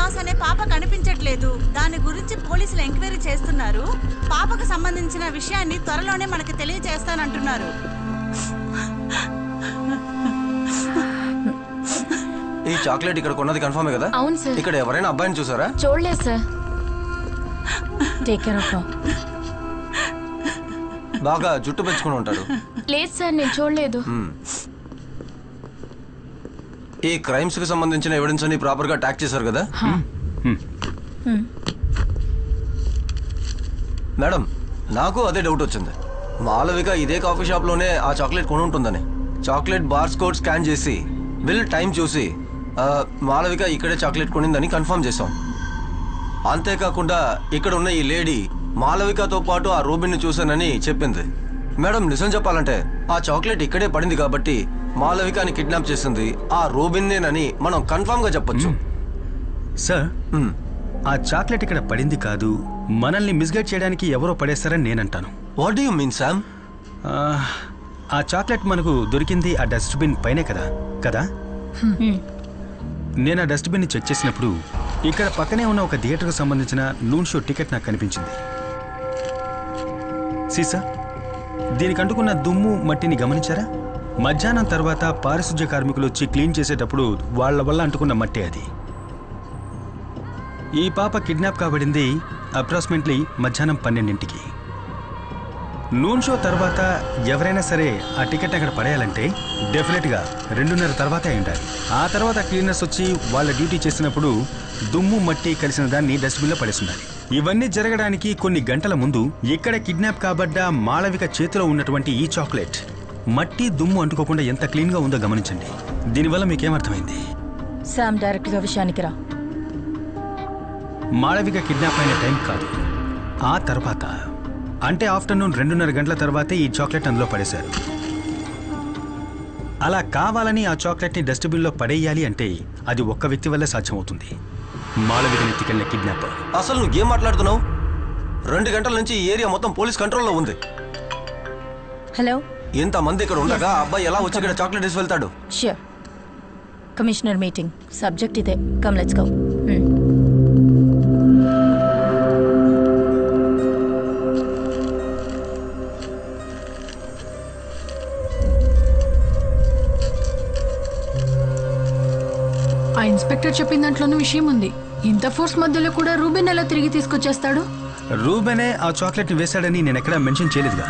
దాస్ అనే పాప కనిపించట్లేదు. దాని గురించి పోలీసులు ఎంక్వైరీ చేస్తున్నారు. పాపకు సంబంధించిన విషయాన్ని త్వరలోనే మనకు తెలియజేస్తానంటున్నారు. ఈ చాక్లెట్ ఇక్కడ కొన్నది కన్ఫర్మే కదా? అవును సార్. ఇక్కడ ఎవరైనా అబ్బాయిని చూసారా? చూడలేదు సార్. Take care of. బాగా జుట్టు పెంచుకుని ఉంటాడు. లేదు సార్, నేను చూడలేదు. ఈ క్రైమ్స్ కి సంబంధించిన ఎవిడెన్స్ అన్ని ప్రాపర్ గా ట్యాక్ చేశారు కదా? మేడం, నాకు అదే డౌట్ వచ్చింది. మాలవిక ఇదే కాఫీ షాప్ లోనే ఆ చాక్లెట్ కొని ఉంటుందని. చాక్లెట్ బార్స్ కోడ్ స్కాన్ చేసి బిల్ టైం చూసి మాలవిక ఇక్కడే చాక్లెట్ కొనిందని కన్ఫర్మ్ చేశాం. అంతేకాకుండా ఇక్కడ ఉన్న ఈ లేడీ మాలవికతో పాటు ఆ రూబిన్ ని చూశానని చెప్పింది. మేడం, నిజం చెప్పాలంటే ఆ చాక్లెట్ ఇక్కడే పడింది కాబట్టి మాలవికని కిడ్నాప్ చేసింది ఆ రూబిన్నేనని మనం కన్ఫర్మ్ గా చెప్పొచ్చు. సార్, ఆ చాక్లెట్ ఇక్కడ పడింది కాదు, మనల్ని మిస్గైడ్ చేయడానికి ఎవరో పడేస్తారని నేనంటాను. What do you mean Sam? ఆ చాక్లెట్ మనకు దొరికింది ఆ డస్ట్బిన్ పైనే కదా? నేను ఆ డస్ట్బిన్ని చెక్ చేసినప్పుడు ఇక్కడ పక్కనే ఉన్న ఒక థియేటర్కు సంబంధించిన నూన్ షో టికెట్ నాకు కనిపించింది. సీసా, దీనికి అంటుకున్న దుమ్ము మట్టిని గమనించారా? మధ్యాహ్నం తర్వాత పారిశుధ్య కార్మికులు వచ్చి క్లీన్ చేసేటప్పుడు వాళ్ల వల్ల అంటుకున్న మట్టి అది. ఈ పాప కిడ్నాప్ కాబడింది అప్రాక్సిమేట్లీ మధ్యాహ్నం 12ంటికి. నూన్ షో తర్వాత ఎవరైనా సరే ఆ టికెట్ అక్కడ పడేయాలంటే డెఫినెట్గా 2:30 తర్వాత అయి ఉండాలి. ఆ తర్వాత క్లీనర్స్ వచ్చి వాళ్ళ డ్యూటీ చేసినప్పుడు దుమ్ము మట్టి కలిసిన దాన్ని డస్ట్బిన్లో పడేసి ఉండాలి. ఇవన్నీ జరగడానికి కొన్ని గంటల ముందు ఇక్కడ కిడ్నాప్ కాబడ్డ మాళవిక చేతిలో ఉన్నటువంటి ఈ చాక్లెట్ మట్టి దుమ్ము అంటుకోకుండా ఎంత క్లీన్గా ఉందో గమనించండి. దీనివల్ల మీకేమర్థమైంది? శామ్, డైరెక్ట్గా విషయానికి రా. మాళవిక కిడ్నాప్ అయిన టైం కాదు, ఆ తర్వాత అంటే ఆఫ్టర్నూన్ 2:30 గంటల తర్వాతే ఈ చాక్లెట్ అందులో పడేశారు. అలా కావాలని ఆ చాక్లెట్ని డస్ట్బిన్లో పడేయాలి అంటే అది ఒక్క వ్యక్తి వల్లే సాధ్యమవుతుంది, మాళవికని ఎత్తుకెళ్ళిన కిడ్నాపర్. అసలు నువ్వు ఏం మాట్లాడుతున్నావు? 2 గంటల నుంచి ఈ ఏరియా మొత్తం పోలీస్ కంట్రోల్లో ఉంది. హలో, ఇంతమంది ఇక్కడ ఉండగా అబ్బాయి ఎలా వచ్చి ఇక్కడ చాక్లెట్ వేసి వెళ్తాడు? ష్యూర్. కమిషనర్ మీటింగ్ సబ్జెక్ట్ ఇదే. Come let's go. ఆ ఇన్స్పెక్టర్ చెప్పిన దాంట్లోనూ విషయం ఉంది. ఇంత ఫోర్స్ మధ్యలో కూడా రూబెన్ ఎలా తిరిగి తీసుకొచ్చేస్తాడు? రూబెనే ఆ చాక్లెట్ని వేశాడని నేను ఎక్కడా మెన్షన్ చేయలేదుగా.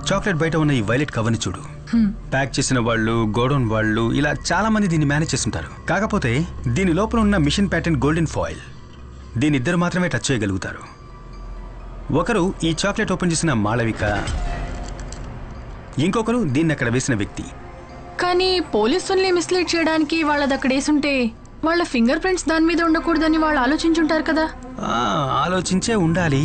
చాక్లెట్ బయట ఉన్న ఈ వైలెట్ కవర్ని చూడు. ప్యాక్ చేసిన వాళ్ళు, గోడౌన్ వాళ్ళు, ఇలా చాలా మంది దీన్ని మేనేజ్ చేస్తుంటారు. కాకపోతే దీని లోపల ఉన్న మిషన్ ప్యాటర్న్ గోల్డెన్ ఫాయిల్, దీని ఇద్దరు మాత్రమే టచ్ చేయగలుగుతారు. ఒకరు ఈ చాక్లెట్ ఓపెన్ చేసిన మాళవిక, ఇంకొకరు దీన్ని అక్కడ వేసిన వ్యక్తి. కానీ పోలీసుల్ని మిస్లీడ్ చేయడానికి వాళ్ళది అక్కడ వేసుంటే వాళ్ళ ఫింగర్ ప్రింట్స్ దాని మీద ఉండకూడదని వాళ్ళు ఆలోచించుంటారు కదా. ఆలోచించే ఉండాలి,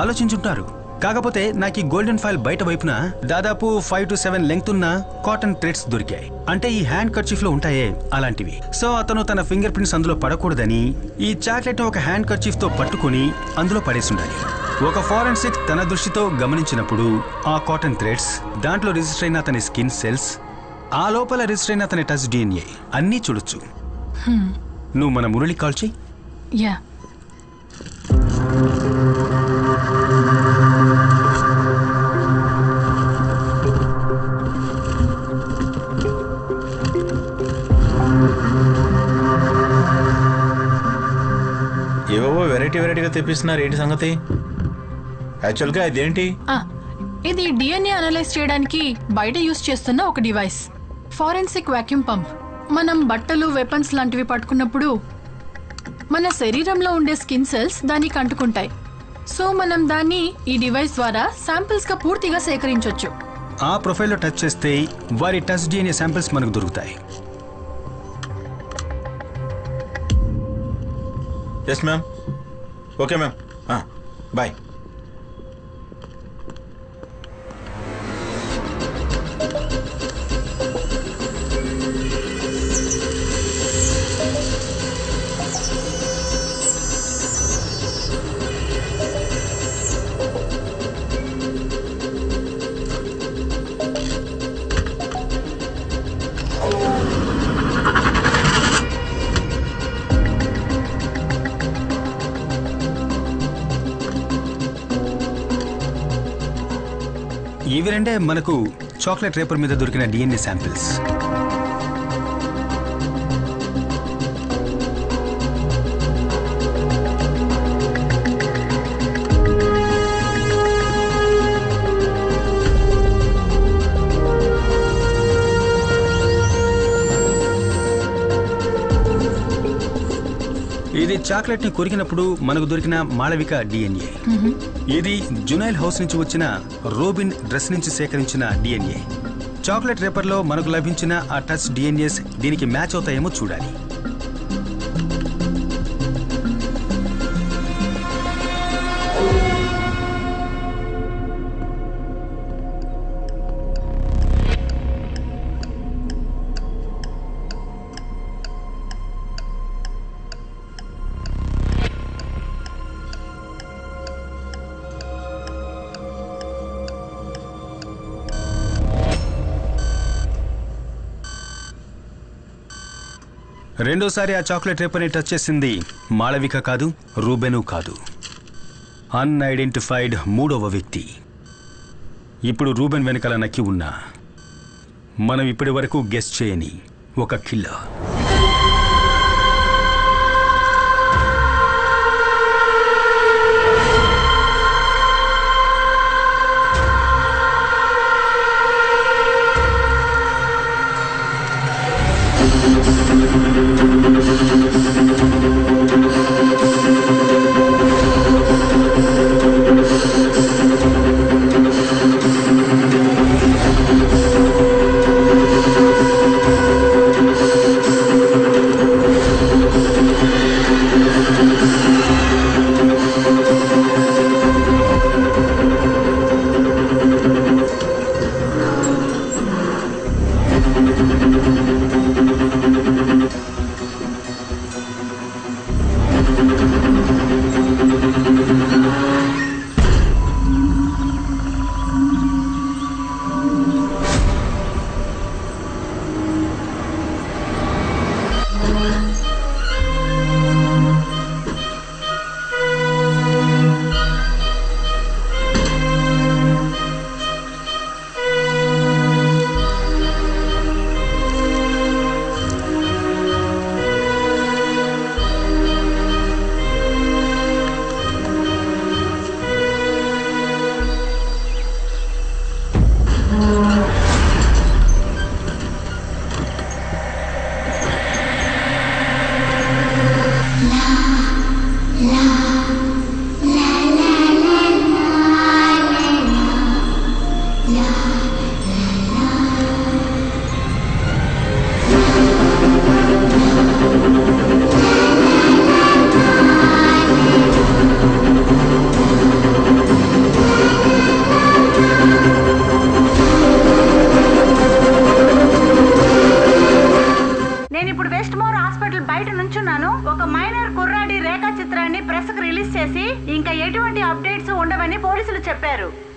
ఆలోచించుంటారు. కాకపోతే నాకు ఈ గోల్డెన్ ఫాయిల్ బయట వైపున దాదాపు 5 to 7 లెంగ్త్ ఉన్న కాటన్ థ్రెడ్స్ దొరికాయి. అంటే ఈ హ్యాండ్ కర్చీఫ్ లో ఉంటాయే అలాంటివి. సో అతను తన ఫింగర్ ప్రింట్స్ అందులో పడకూడదని ఈ చాక్లెట్ ఒక హ్యాండ్ కర్చీఫ్ తో పట్టుకుని అందులో పడేసి ఉండాలి. ఒక ఫారెన్సిక్ తన దృష్టితో గమనించినప్పుడు ఆ కాటన్ థ్రెడ్స్, దాంట్లో రిజిస్టర్ అయిన అతని స్కిన్ సెల్స్, ఆ లోపల రిజిస్టర్ అయిన అతని టచ్ DNA అన్నీ చూడొచ్చు. నువ్వు మన మురళి కాల్ చెయ్యి. యా. ఏవో వెరైటీగా తెప్పిస్తున్నారు. ఏంటి సంగతి? యాక్చువల్గా ఇదేంటి? ఇది DNA అనలైజ్ చేయడానికి బయట యూస్ చేస్తున్న ఒక డివైస్, ఫారెన్సిక్ వాక్యూమ్ పంప్. మనం బట్టలు, వెపన్స్ లాంటివి పట్టుకున్నప్పుడు మన శరీరంలో ఉండే స్కిన్ సెల్స్ దానికి అంటుకుంటాయి. సో మనం దాన్ని ఈ డివైస్ ద్వారా శాంపిల్స్ గా పూర్తిగా సేకరించవచ్చు. ఆ ప్రొఫైల్లో టచ్ చేస్తే వారి టచ్ DNA శాంపిల్స్ మనకు దొరుకుతాయి. Yes ma'am. Okay ma'am, bye. ఇవి రెండే మనకు చాక్లెట్ రేపర్ మీద దొరికిన డిఎన్ఏ శాంపిల్స్. ఇది చాక్లెట్ ని కొరికినప్పుడు మనకు దొరికిన మాళవిక డిఎన్ఏ. ఇది జునైల్ హౌస్ నుంచి వచ్చిన రోబిన్ డ్రెస్ నుంచి సేకరించిన డిఎన్ఏ. చాక్లెట్ రేపర్ లో మనకు లభించిన ఆ టచ్ డిఎన్ఏస్ దీనికి మ్యాచ్ అవుతాయేమో చూడాలి. రెండోసారి ఆ చాక్లెట్ రేపర్ని టచ్ చేసింది మాళవిక కాదు, రూబెను కాదు, అన్ఐడెంటిఫైడ్ మూడవ వ్యక్తి. ఇప్పుడు రూబెన్ వెనకాల నక్కి ఉన్న మనం ఇప్పటి వరకు గెస్ చేయని ఒక కిల్లర్.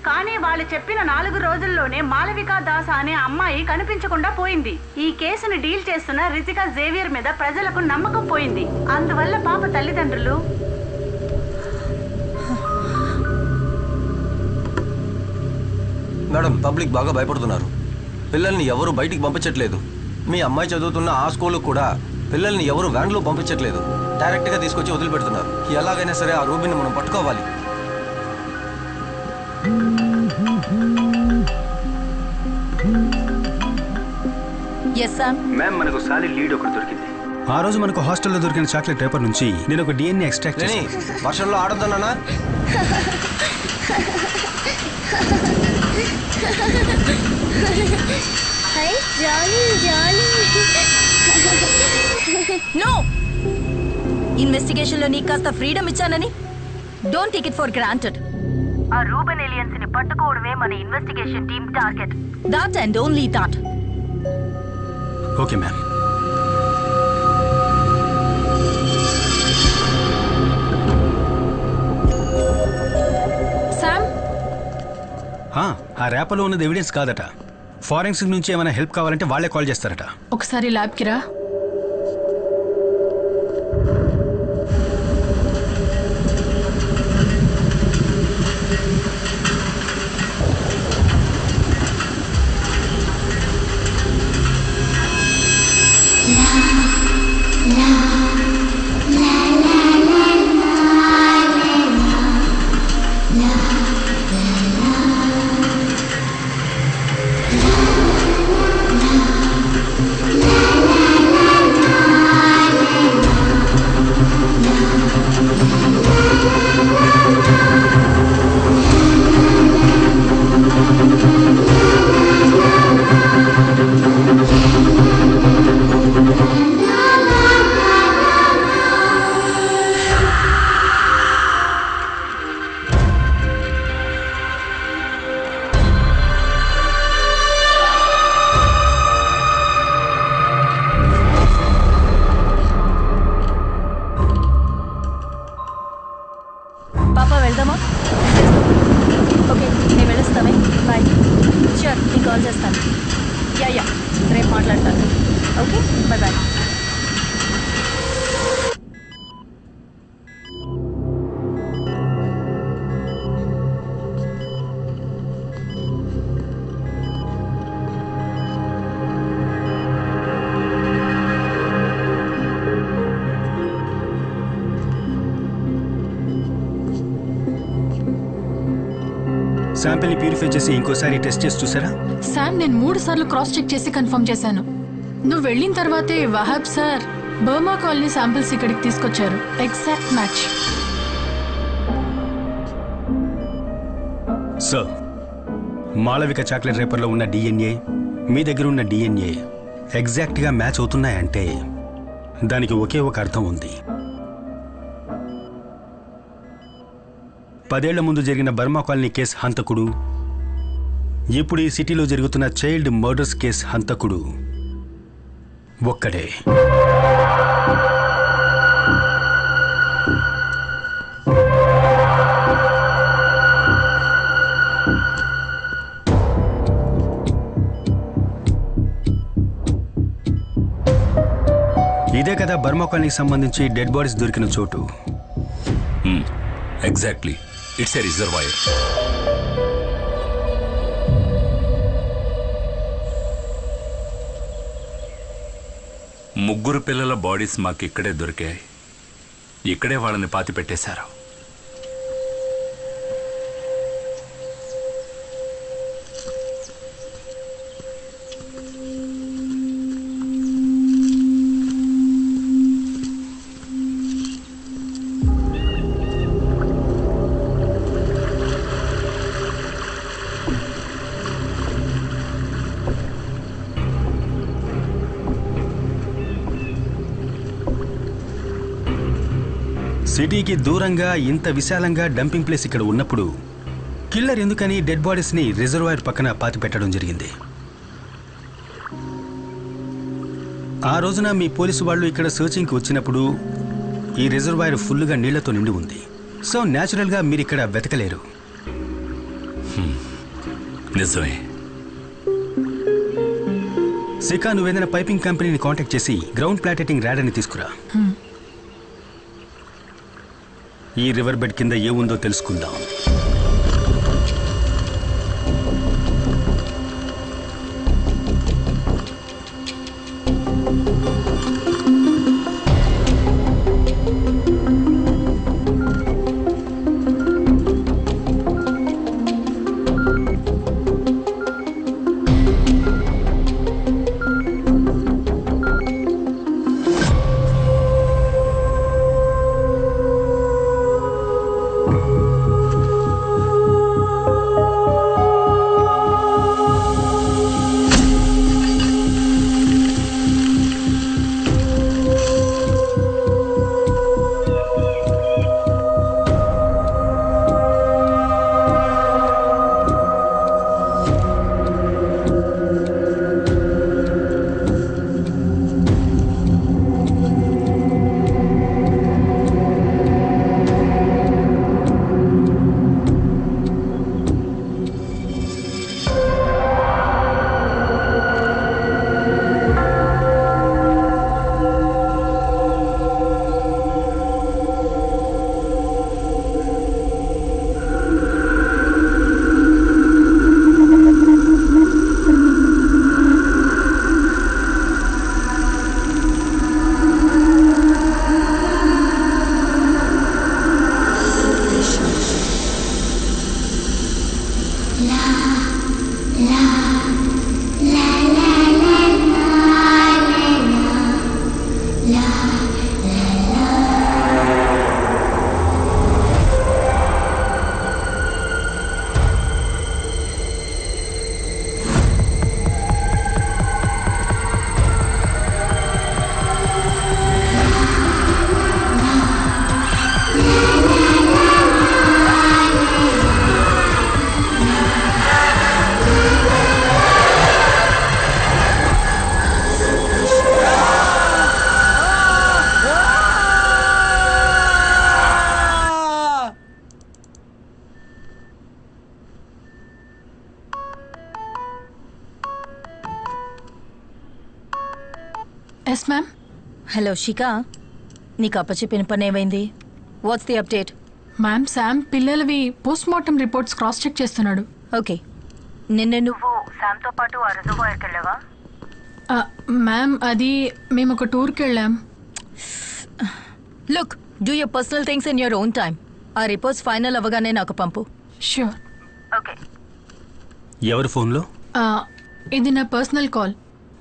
కానీ వాళ్ళు చెప్పిన 4 రోజుల్లోనే మాళవిక దాస్ అనే అమ్మాయి కనిపించకుండా పోయింది. ఈ కేసును డీల్ చేస్తున్న రితికా జేవియర్ మీద ప్రజలకు నమ్మకం పోయింది. అందువల్ల పాప తల్లిదండ్రులు మేడం పబ్లిక్ బాగా భయపడుతున్నారు. పిల్లల్ని ఎవరు బయటికి పంపించట్లేదు. మీ అమ్మాయి చదువుతున్న ఆ స్కూల్ కూడా పిల్లల్ని ఎవరు వ్యాన్లో పంపించట్లేదు. డైరెక్ట్గా తీసుకొచ్చి వదిలిపెడుతున్నారు. ఎలాగైనా సరే ఆ రూబిని మనం పట్టుకోవాలి. మ్యామ్ మనకు సాలిడ్ లీడ్ ఒకటి దొరికింది. ఆ రోజు మనకు హాస్టల్లో దొరికిన చాక్లెట్ పేపర్ నుంచి నేను ఒక డిఎన్ఏ ఎక్స్ట్రాక్ట్ చేసి వర్షంలో ఆడొద్దన్నా. నో, ఇన్వెస్టిగేషన్ లో నీకు కాస్త ఫ్రీడమ్ ఇచ్చానని don't take it for granted. ఆ రూబెన్ ఎలియన్స్ ని పట్టుకోవడమే మన investigation team target. That and only that. Okay ma'am. Sam, ఆ ర్యాపర్లో ఉన్నది ఎవిడెన్స్ కాదట. ఫారెన్సిక్ నుంచి ఏమైనా హెల్ప్ కావాలంటే వాళ్ళే కాల్ చేస్తారట. ఒకసారి ల్యాబ్కి రా. చేస్తాను. యా రేపు మాట్లాడతాను. Okay, bye bye. శాంపిల్ని ప్యూరిఫై చేసి ఇంకోసారి టెస్ట్ చేసి చూసారా? శామ్, నేను 3 సార్లు క్రాస్ చెక్ చేసి కన్ఫర్మ్ చేశాను. నువ్వు వెళ్ళిన తర్వాతే Wahab sir Burma colony samples ఇక్కడికి తీసుకొచ్చారు. Exact match. Sir, Malavika chocolate రేపర్లో ఉన్న డిఎన్ఏ మీ దగ్గర ఉన్న డిఎన్ఏ ఎగ్జాక్ట్గా మ్యాచ్ అవుతున్నాయంటే దానికి ఒకే ఒక అర్థం ఉంది. 10 ఏళ్ల ముందు జరిగిన బర్మా కాలనీ కేసు హంతకుడు, ఇప్పుడు ఈ సిటీలో జరుగుతున్న చైల్డ్ మర్డర్స్ కేసు హంతకుడు ఒక్కడే. ఇదే కదా బర్మా కాలనీకి సంబంధించి డెడ్ బాడీస్ దొరికిన చోటు. Exactly, it's a reservoir. ముగ్గురు పిల్లల బాడీస్ మాకు ఇక్కడే దొరికాయి. ఇక్కడే వాళ్ళని పాతి పెట్టేశారు. సిటీకి దూరంగా ఇంత విశాలంగా డంపింగ్ ప్లేస్ ఇక్కడ ఉన్నప్పుడు కిల్లర్ ఎందుకని డెడ్ బాడీస్ని రిజర్వాయర్ పక్కన పాతి పెట్టడం జరిగింది? ఆ రోజున మీ పోలీసు వాళ్ళు ఇక్కడ సర్చింగ్కి వచ్చినప్పుడు ఈ రిజర్వాయర్ ఫుల్గా నీళ్లతో నిండి ఉంది. సో న్యాచురల్గా మీరు ఇక్కడ వెతకలేరు. నిజమే. సికా, నువ్వేదైనా పైపింగ్ కంపెనీని కాంటాక్ట్ చేసి గ్రౌండ్ ప్లాటెటింగ్ ర్యాడర్ని తీసుకురా. ఈ రివర్ బెడ్ కింద ఏముందో తెలుసుకుందాం. Yes ma'am. హలో శిఖా, నీకు అప్పచెప్పిన పని ఏమైంది? What's the update? Ma'am, Sam పిల్లలవి post mortem reports cross check చేస్తున్నాడు. ఓకే, నిన్న నువ్వు శామ్తో పాటు ఆ రిజర్వాయర్కి వెళ్ళావా? మ్యామ్, అది మేము ఒక టూర్కి వెళ్ళాం. Look, do your personal things in your own time. ఆ రిపోర్ట్స్ ఫైనల్ అవ్వగానే నాకు పంపు. ష్యూర్. ఓకే. ఎవరి ఫోన్లో? ఇది నా పర్సనల్ కాల్.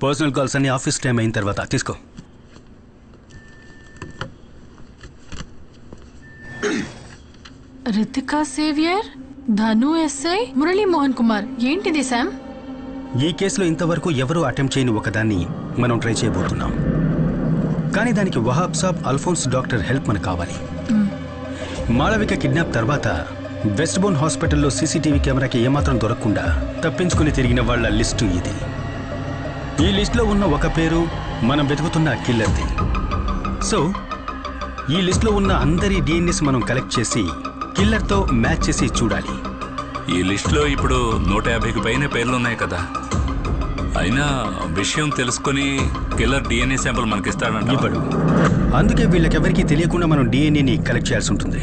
పర్సనల్ కాల్స్ అన్ని ఆఫీస్ టైం అయిన తర్వాత తీసుకో. రితికా సేవియర్, ధను ఎస్ఐ, మురళీ మోహన్ కుమార్. ఏంటిది శామ్? ఈ కేసులో ఇంతవరకు ఎవరూ అటెంప్ట్ చేయని ఒకదాన్ని మనం ట్రై చేయబోతున్నాం. కానీ దానికి వహాబ్ సాబ్, అల్ఫోన్స్ డాక్టర్ హెల్ప్ మనకు కావాలి. మాళవిక కిడ్నాప్ తర్వాత వెస్ట్ బోన్ హాస్పిటల్లో సీసీటీవీ కెమెరాకి ఏమాత్రం దొరకకుండా తప్పించుకుని తిరిగిన వాళ్ళ లిస్టు ఇది. ఈ లిస్టులో ఉన్న ఒక పేరు మనం వెతుకుతున్న కిల్లర్ది. సో ఈ లిస్టులో ఉన్న అందరి డిఎన్ఏస్ మనం కలెక్ట్ చేసి కిల్లర్తో మ్యాచ్ చేసి చూడాలి. ఈ లిస్టులో ఇప్పుడు 150కి పైన పేర్లున్నాయి కదా. అయినా విషయం తెలుసుకుని కిల్లర్ డిఎన్ఏ శాంపుల్ మనకిస్తాడంట. ఇప్పుడు అందుకే వీళ్ళకెవరికీ తెలియకుండా మనం డిఎన్ఏని కలెక్ట్ చేయాల్సి ఉంటుంది.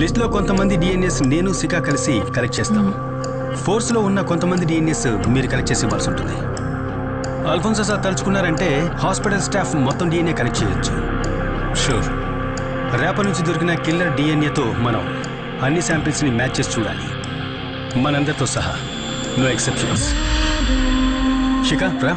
లిస్ట్లో కొంతమంది డిఎన్ఏస్ నేను సికా కలిసి కలెక్ట్ చేస్తాం. ఫోర్స్లో ఉన్న కొంతమంది డిఎన్ఏస్ మీరు కలెక్ట్ చేసి ఇవ్వాల్సి ఉంటుంది. అల్ఫోన్సో సార్ తలుచుకున్నారంటే హాస్పిటల్ స్టాఫ్ మొత్తం డిఎన్ఏ కలెక్ట్ చేయొచ్చు. షూర్. రేపటి నుంచి దొరికిన కిల్లర్ డిఎన్ఏతో మనం అన్ని శాంపిల్స్ని మ్యాచ్ చేసి చూడాలి, మనందరితో సహా. No exceptions. శిఖా రా.